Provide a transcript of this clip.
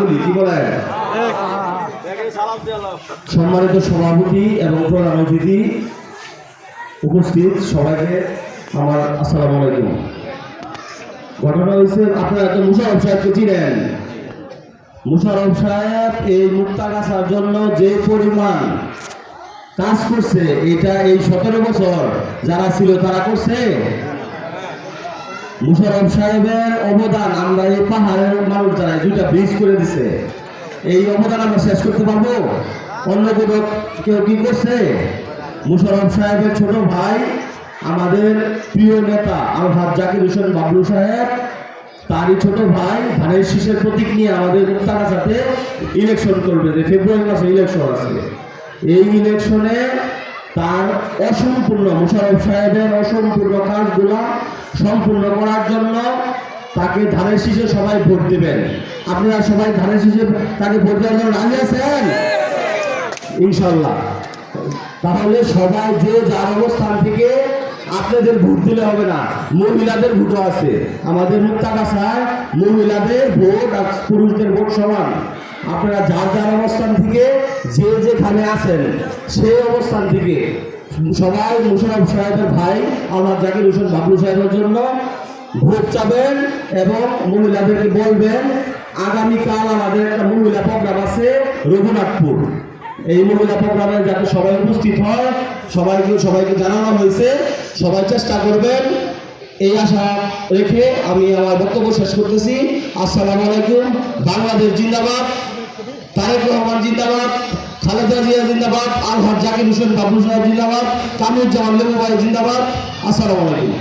বলি কি বলেন? সম্মানিত সভাপতি এবং প্রধান অতিথি উপস্থিত সবাইকে আমার আসসালামু আলাইকুম। ঘটনা হয়েছে, আপনারা তো মুশারফ সাহেবকে চিনেন। মুশারফ সাহেব এই মুক্তাগাছার জন্য যে পরিমাণ কাজ করছে, এটা এই 17 বছর যারা ছিল তারা করছে। মুশারফ সাহেবের অবদান আমরা এই পাহাড়ের মানুষ যারা 2টা ব্রিজ করে দিছে, এই অবদান আমরা শেষ করতে পারবো? অন্য কেউ কি করছে? মুশারফ সাহেবের ছোট ভাই আমাদের প্রিয় নেতা আলহাজ জাকির হোসেন বাবলু সাহেব, তারই ছোট ভাই ধানের শীষের প্রতীক নিয়ে আমাদের মুক্তাগাছাতে ইলেকশন করবে, যে ফেব্রুয়ারি মাসে ইলেকশন আছে। এই ইলেকশনে তার অসম্পূর্ণ, মুশারফ সাহেবের অসম্পূর্ণ কাজগুলা সম্পূর্ণ করার জন্য তাকে ধানের শীষে সবাই ভোট দেবেন। আপনারা সবাই ধানের শীষে তাকে ভোট দেওয়ার জন্য রাজি আছেন ইনশাল্লাহ? তাহলে সবাই যে যার অবস্থান থেকে আপনাদের ভোট দিলে হবে না, মহিলাদের ভোটও আছে। আমাদের মুক্তাগাছায় মহিলাদের ভোট আর পুরুষদের ভোট সমান। আপনারা যার যার অবস্থান থেকে যে যেখানে আছেন সেই অবস্থান থেকে সবাই মুশারফ সাহেবের ভাই আলহাজ জাকির হোসেন বাবলু সাহেবের জন্য ভোট চাবেন এবং মহিলাদেরকে বলবেন আগামীকাল আমাদের একটা মহিলা প্রোগ্রাম আছে রঘুনাথপুর। এই মহিলা প্রোগ্রামে যাতে সবাই উপস্থিত হয়, সবাইকে জানানো হয়েছে। সবাই চেষ্টা করবেন, এই আশা রেখে আমি আমার বক্তব্য শেষ করতেছি। আসসালামু আলাইকুম। বাংলাদেশ জিন্দাবাদ, তারেক রহমান জিন্দাবাদ, খালেদা জিয়া জিন্দাবাদ, আলহাজ জাকির হোসেন বাবলু সাহেব জিন্দাবাদ, কামরুজ্জামান লেবু ভাই জিন্দাবাদ। আসসালামু আলাইকুম।